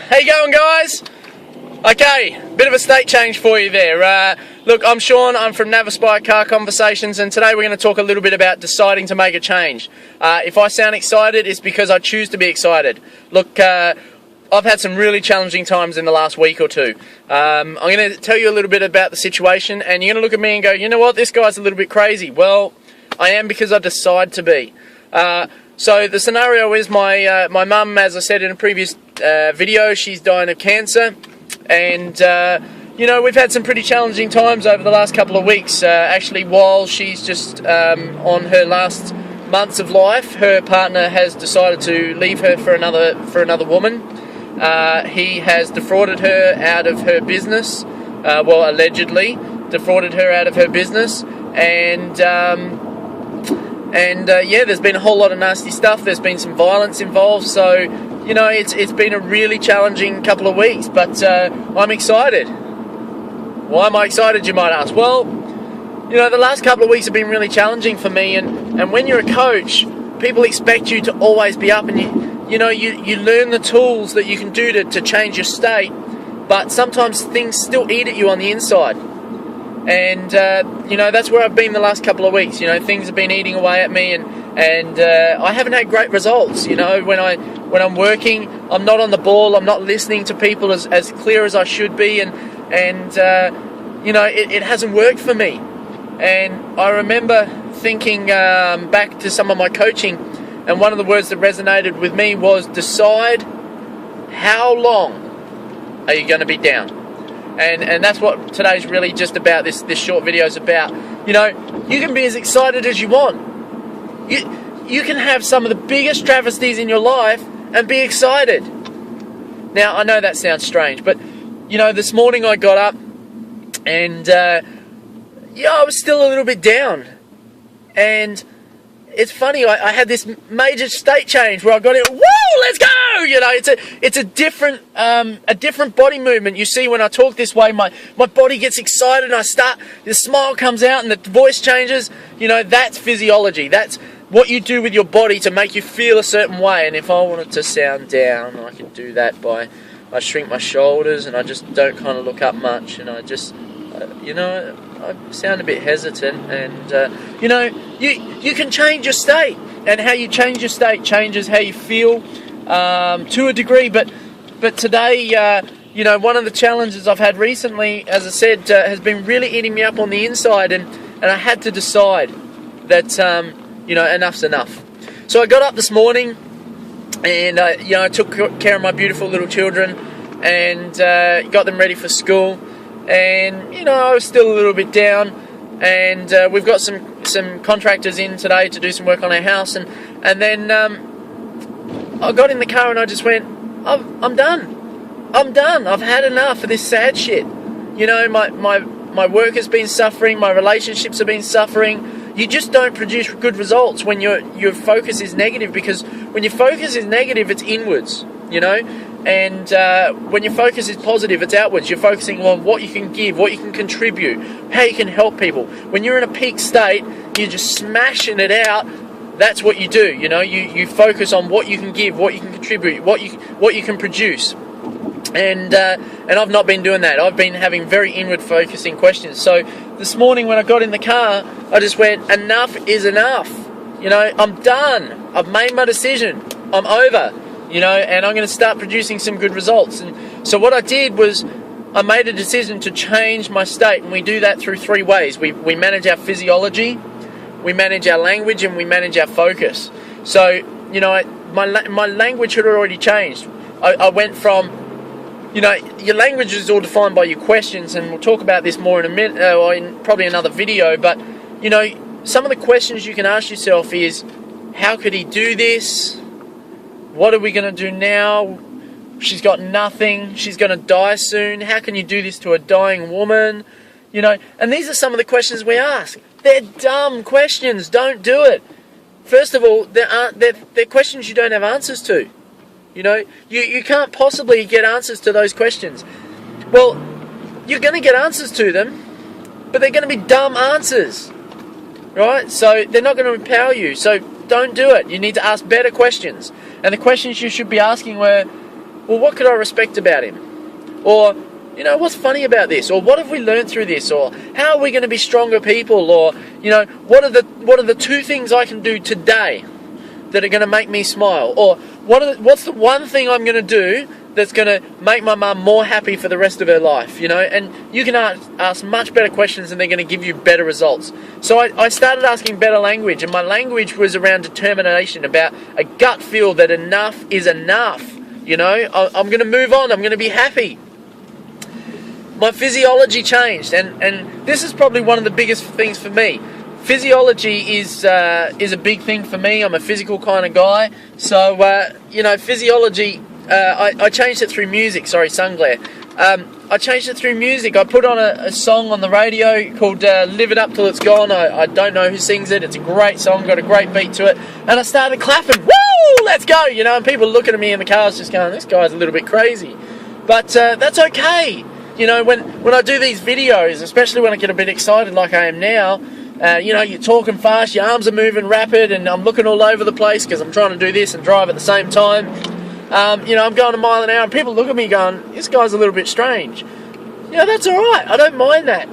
How you going, guys? Okay, bit of a state change for you there. Look, I'm Sean, I'm from NAVASPIRE Car Conversations, and today we're going to talk a little bit about deciding to make a change. If I sound excited, it's because I choose to be excited. Look, I've had some really challenging times in the last week or two. I'm going to tell you a little bit about the situation, and you're going to look at me and go, you know what, this guy's a little bit crazy. Well, I am, because I decide to be. So the scenario is my mum, as I said in a previous video, she's dying of cancer, and you know, we've had some pretty challenging times over the last couple of weeks. Actually, while she's just on her last months of life, her partner has decided to leave her for another woman. He has defrauded her out of her business, well, allegedly defrauded her out of her business, and yeah, there's been a whole lot of nasty stuff. There's been some violence involved, so you know, it's been a really challenging couple of weeks, but I'm excited. Why am I excited, you might ask? Well, you know, the last couple of weeks have been really challenging for me, and when you're a coach, people expect you to always be up, and you know, you learn the tools that you can do to change your state, but sometimes things still eat at you on the inside. And you know, that's where I've been the last couple of weeks. You know, things have been eating away at me, and I haven't had great results. You know, when I'm working, I'm not on the ball. I'm not listening to people as clear as I should be, and you know, it hasn't worked for me. And I remember thinking back to some of my coaching, and one of the words that resonated with me was, decide how long are you going to be down. And that's what today's really just about, this short video is about. You know, you can be as excited as you want. You can have some of the biggest travesties in your life and be excited. Now, I know that sounds strange, but, you know, this morning I got up and, yeah, I was still a little bit down. And it's funny, I had this major state change where I got it, woo, let's go! You know, it's a different body movement. You see, when I talk this way, my body gets excited, and the smile comes out, and the voice changes. You know, that's physiology. That's what you do with your body to make you feel a certain way. And if I wanted to sound down, I could do that I shrink my shoulders, and I just don't kind of look up much, and I just, you know, I sound a bit hesitant, and you know, you can change your state, and how you change your state changes how you feel to a degree. But today, you know, one of the challenges I've had recently, as I said, has been really eating me up on the inside, and I had to decide that you know, enough's enough. So I got up this morning, and you know, I took care of my beautiful little children, and got them ready for school. And you know, I was still a little bit down, and we've got some contractors in today to do some work on our house, and then I got in the car and I just went, I'm done. I've had enough of this sad shit. You know, my work has been suffering, my relationships have been suffering. You just don't produce good results when your focus is negative, because when your focus is negative, it's inwards, you know. And when your focus is positive, it's outwards. You're focusing on what you can give, what you can contribute, how you can help people. When you're in a peak state, you're just smashing it out. That's what you do, you know. You focus on what you can give, what you can contribute, what you can produce. And I've not been doing that. I've been having very inward focusing questions. So this morning when I got in the car, I just went, enough is enough. You know, I'm done. I've made my decision. I'm over. You know, and I'm going to start producing some good results. And so what I did was, I made a decision to change my state, and we do that through three ways. We manage our physiology, we manage our language, and we manage our focus. So, you know, my language had already changed. I went from, you know, your language is all defined by your questions, and we'll talk about this more in a minute, or in probably another video, but, you know, some of the questions you can ask yourself is, how could he do this? What are we going to do now? She's got nothing. She's going to die soon. How can you do this to a dying woman? You know, and these are some of the questions we ask. They're dumb questions. Don't do it. First of all, they're questions you don't have answers to. You know, you can't possibly get answers to those questions. Well, you're going to get answers to them, but they're going to be dumb answers. Right? So they're not going to empower you. So don't do it. You need to ask better questions. And the questions you should be asking were, well, what could I respect about him? Or, you know, what's funny about this? Or what have we learned through this? Or how are we going to be stronger people? Or, you know, what are the 2 things I can do today that are going to make me smile? Or what's the one thing I'm going to do that's going to make my mum more happy for the rest of her life, you know? And you can ask much better questions and they're going to give you better results. So I started asking better language, and my language was around determination, about a gut feel that enough is enough, you know? I'm going to move on, I'm going to be happy. My physiology changed, and this is probably one of the biggest things for me. Physiology is a big thing for me. I'm a physical kind of guy, so you know, physiology. I changed it through music. Sorry, sun glare. I changed it through music. I put on a song on the radio called "Live It Up Till It's Gone." I don't know who sings it. It's a great song, got a great beat to it, and I started clapping. Woo! Let's go! You know, and people looking at me in the cars, just going, "This guy's a little bit crazy," but that's okay. You know, when I do these videos, especially when I get a bit excited like I am now. You know, you're talking fast, your arms are moving rapid, and I'm looking all over the place because I'm trying to do this and drive at the same time. You know, I'm going a mile an hour, and people look at me going, this guy's a little bit strange. You know, that's alright, I don't mind that.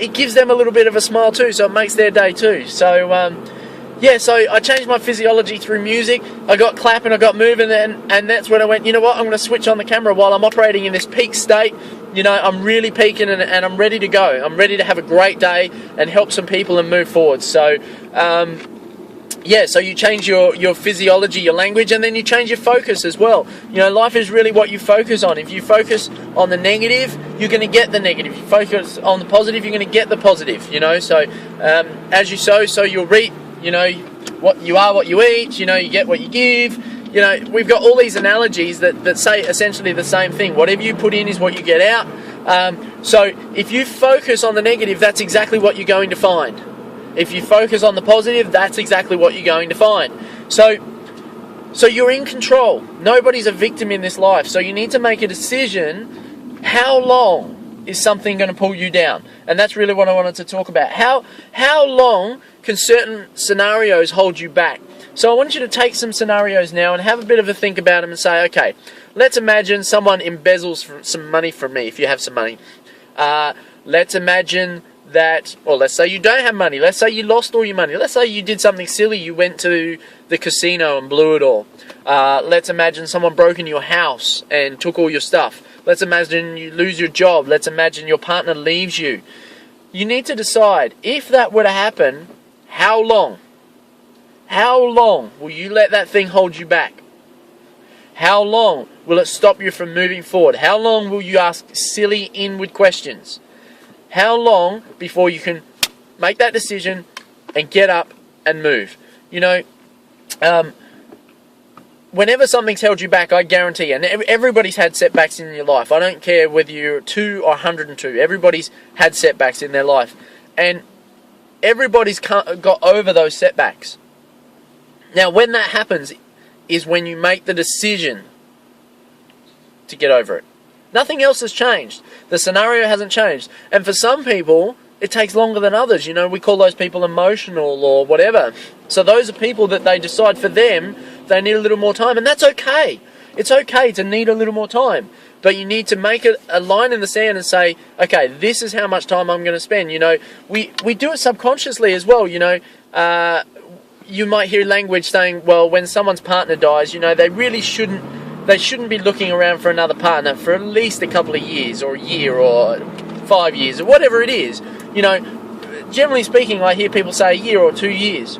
It gives them a little bit of a smile too, so it makes their day too. So, yeah, so I changed my physiology through music. I got clapping, I got moving, and that's when I went, you know what, I'm going to switch on the camera while I'm operating in this peak state. You know, I'm really peaking and I'm ready to go. I'm ready to have a great day and help some people and move forward. So, yeah, so you change your physiology, your language, and then you change your focus as well. You know, life is really what you focus on. If you focus on the negative, you're going to get the negative. If you focus on the positive, you're going to get the positive, you know. So, as you sow, so you'll reap. You know, what you are, what you eat. You know, you get what you give. You know, we've got all these analogies that say essentially the same thing. Whatever you put in is what you get out. So if you focus on the negative, that's exactly what you're going to find. If you focus on the positive, that's exactly what you're going to find. So you're in control. Nobody's a victim in this life. So you need to make a decision. How long is something going to pull you down? And that's really what I wanted to talk about. How long can certain scenarios hold you back? So I want you to take some scenarios now and have a bit of a think about them and say, okay, let's imagine someone embezzles some money from me, if you have some money. Let's imagine that, or let's say you don't have money. Let's say you lost all your money. Let's say you did something silly. You went to the casino and blew it all. Let's imagine someone broke into your house and took all your stuff. Let's imagine you lose your job. Let's imagine your partner leaves you. You need to decide, if that were to happen, how long? How long will you let that thing hold you back? How long will it stop you from moving forward? How long will you ask silly inward questions? How long before you can make that decision and get up and move? You know, whenever something's held you back, I guarantee, and everybody's had setbacks in your life. I don't care whether you're 2 or 102. Everybody's had setbacks in their life. And everybody's got over those setbacks. Now, when that happens is when you make the decision to get over it. Nothing else has changed. The scenario hasn't changed. And for some people, it takes longer than others. You know, we call those people emotional or whatever. So those are people that they decide for them, they need a little more time. And that's okay. It's okay to need a little more time. But you need to make a line in the sand and say, okay, this is how much time I'm going to spend. You know, we do it subconsciously as well, you know. You might hear language saying, well, when someone's partner dies, you know, they shouldn't be looking around for another partner for at least a couple of years, or a year, or 5 years, or whatever it is. You know, generally speaking, I hear people say a year or 2 years.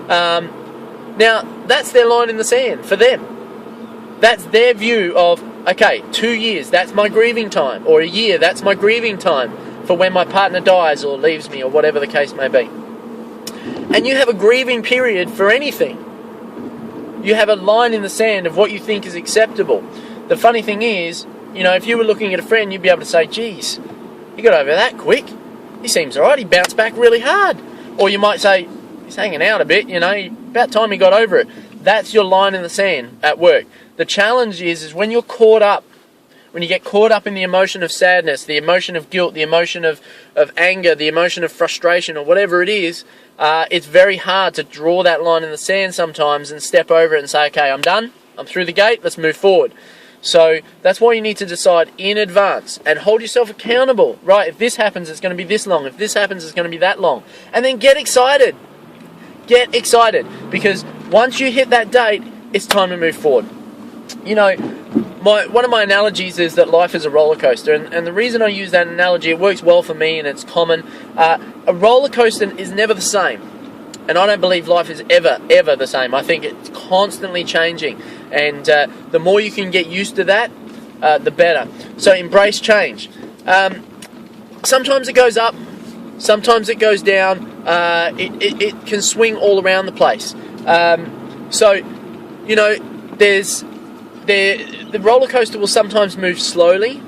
Now, that's their line in the sand for them. That's their view of, okay, 2 years, that's my grieving time, or a year, that's my grieving time for when my partner dies or leaves me, or whatever the case may be. And you have a grieving period for anything. You have a line in the sand of what you think is acceptable. The funny thing is, you know, if you were looking at a friend, you'd be able to say, geez, he got over that quick. He seems alright, he bounced back really hard. Or you might say, he's hanging out a bit, you know, about time he got over it. That's your line in the sand at work. The challenge is when you're caught up, when you get caught up in the emotion of sadness, the emotion of guilt, the emotion of anger, the emotion of frustration, or whatever it is, it's very hard to draw that line in the sand sometimes and step over it and say, okay, I'm done, I'm through the gate, let's move forward. So that's why you need to decide in advance and hold yourself accountable, right? If this happens, it's going to be this long. If this happens, it's going to be that long. And then get excited. Get excited, because once you hit that date, it's time to move forward. You know, one of my analogies is that life is a roller coaster, and the reason I use that analogy, it works well for me and it's common. A roller coaster is never the same, and I don't believe life is ever the same. I think it's constantly changing, and the more you can get used to that, the better. So embrace change. Sometimes it goes up, sometimes it goes down. It can swing all around the place. So, you know, the roller coaster will sometimes move slowly,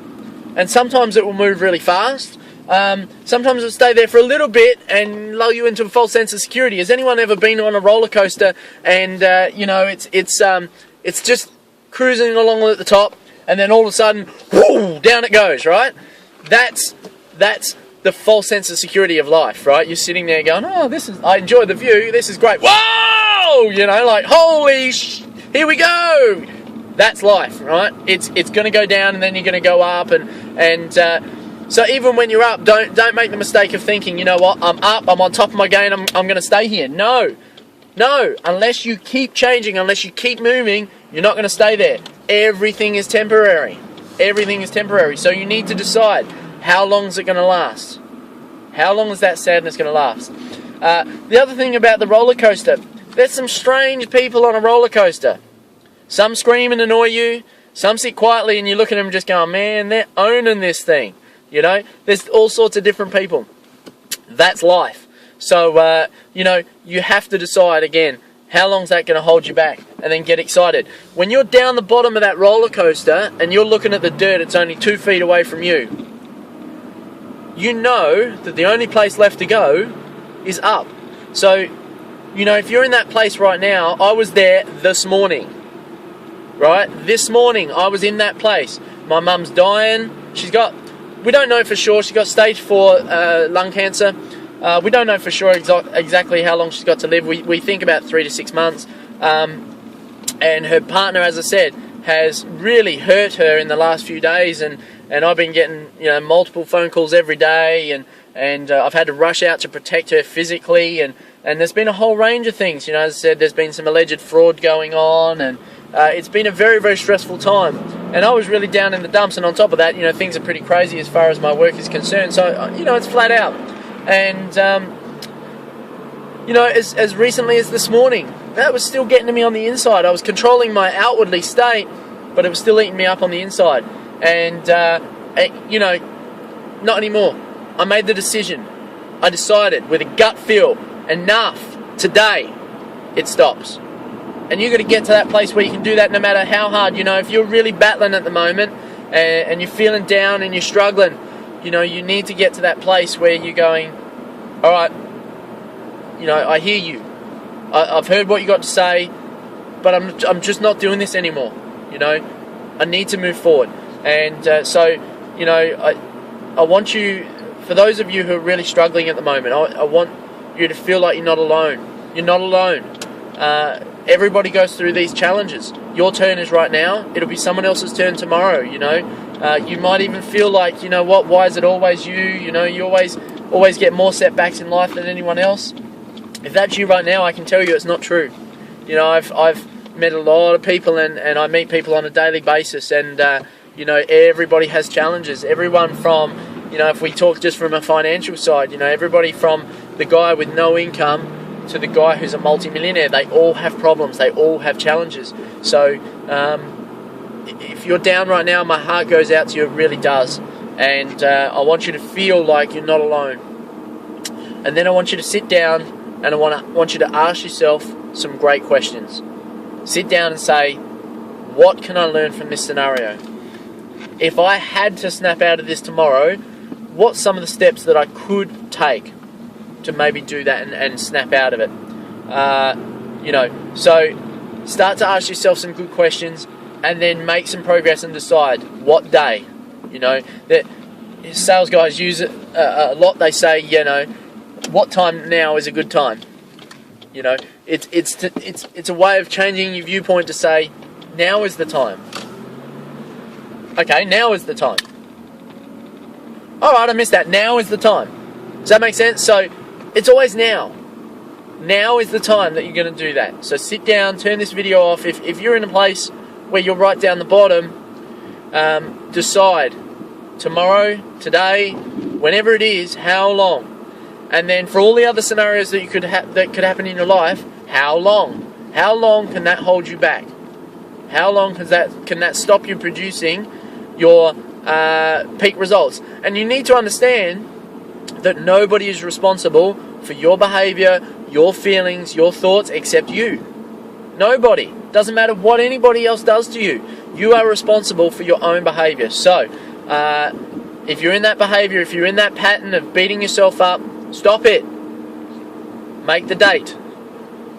and sometimes it will move really fast. Sometimes it'll stay there for a little bit and lull you into a false sense of security. Has anyone ever been on a roller coaster and you know, it's just cruising along at the top, and then all of a sudden, whoo, down it goes, right? That's the false sense of security of life, right? You're sitting there going, oh, I enjoy the view, this is great. Whoa! You know, like, holy here we go! That's life, right? It's going to go down, and then you're going to go up, and so even when you're up, don't make the mistake of thinking, you know what, I'm up, I'm on top of my game, I'm going to stay here. No, unless you keep changing, unless you keep moving, you're not going to stay there. Everything is temporary. Everything is temporary. So you need to decide, how long is it going to last? How long is that sadness going to last? The other thing about the roller coaster, there's some strange people on a roller coaster. Some scream and annoy you. Some sit quietly and you look at them and just go, man, they're owning this thing. You know, there's all sorts of different people. That's life. So, you know, you have to decide again, how long's that going to hold you back? And then get excited. When you're down the bottom of that roller coaster and you're looking at the dirt, it's only 2 feet away from you. You know that the only place left to go is up. So, you know, if you're in that place right now, I was there this morning. Right? This morning, I was in that place. My mum's dying. We don't know for sure, she's got stage 4 lung cancer. We don't know for sure exactly how long she's got to live. We think about 3 to 6 months. And her partner, as I said, has really hurt her in the last few days, and I've been getting, you know, multiple phone calls every day, and I've had to rush out to protect her physically, and there's been a whole range of things. You know, as I said, there's been some alleged fraud going on, and it's been a very, very stressful time. And I was really down in the dumps, and on top of that, you know, things are pretty crazy as far as my work is concerned. So, you know, it's flat out. And, you know, as recently as this morning, that was still getting to me on the inside. I was controlling my outwardly state, but it was still eating me up on the inside. And, you know, not anymore. I made the decision. I decided with a gut feel, enough, today, it stops. And you've got to get to that place where you can do that no matter how hard. You know, if you're really battling at the moment and you're feeling down and you're struggling, you know, you need to get to that place where you're going, all right, you know, I hear you. I've heard what you got to say, but I'm just not doing this anymore. You know, I need to move forward. And so, you know, I want you, for those of you who are really struggling at the moment, I want you to feel like you're not alone. You're not alone. Everybody goes through these challenges. Your turn is right now. It'll be someone else's turn tomorrow, you know. You might even feel like, you know what, why is it always you? You know, you always get more setbacks in life than anyone else. If that's you right now, I can tell you it's not true. You know, I've met a lot of people, and I meet people on a daily basis, and, you know, everybody has challenges. Everyone from, you know, if we talk just from a financial side, you know, everybody from the guy with no income to the guy who's a multi-millionaire, they all have problems, they all have challenges. So if you're down right now, my heart goes out to you, it really does. And I want you to feel like you're not alone. And then I want you to sit down, and I want you to ask yourself some great questions. Sit down and say, what can I learn from this scenario? If I had to snap out of this tomorrow, what's some of the steps that I could take to maybe do that and snap out of it? You know, so start to ask yourself some good questions, and then make some progress and decide what day. You know, that sales guys use it a lot. They say, you know, what time now is a good time. You know, it's a way of changing your viewpoint to say, now is the time. Okay, now is the time. Alright, I missed that. Now is the time. Does that make sense? So, it's always now. Now is the time that you're going to do that. So sit down, turn this video off. If you're in a place where you're right down the bottom, decide tomorrow, today, whenever it is, how long. And then for all the other scenarios that could happen in your life, how long? How long can that hold you back? How long can that stop you producing your peak results? And you need to understand that nobody is responsible for your behavior, your feelings, your thoughts, except you. Nobody. Doesn't matter what anybody else does to you. You are responsible for your own behavior. So, if you're in that behavior, if you're in that pattern of beating yourself up, stop it. Make the date.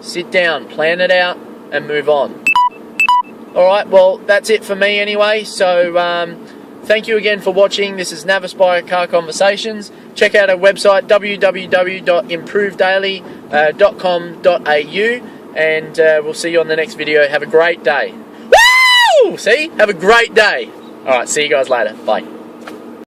Sit down, plan it out, and move on. Alright, well, that's it for me anyway. So, thank you again for watching. This is NAVASPIRE Car Conversations. Check out our website, www.improvedaily.com.au, and we'll see you on the next video. Have a great day. Woo! See? Have a great day. Alright, see you guys later. Bye.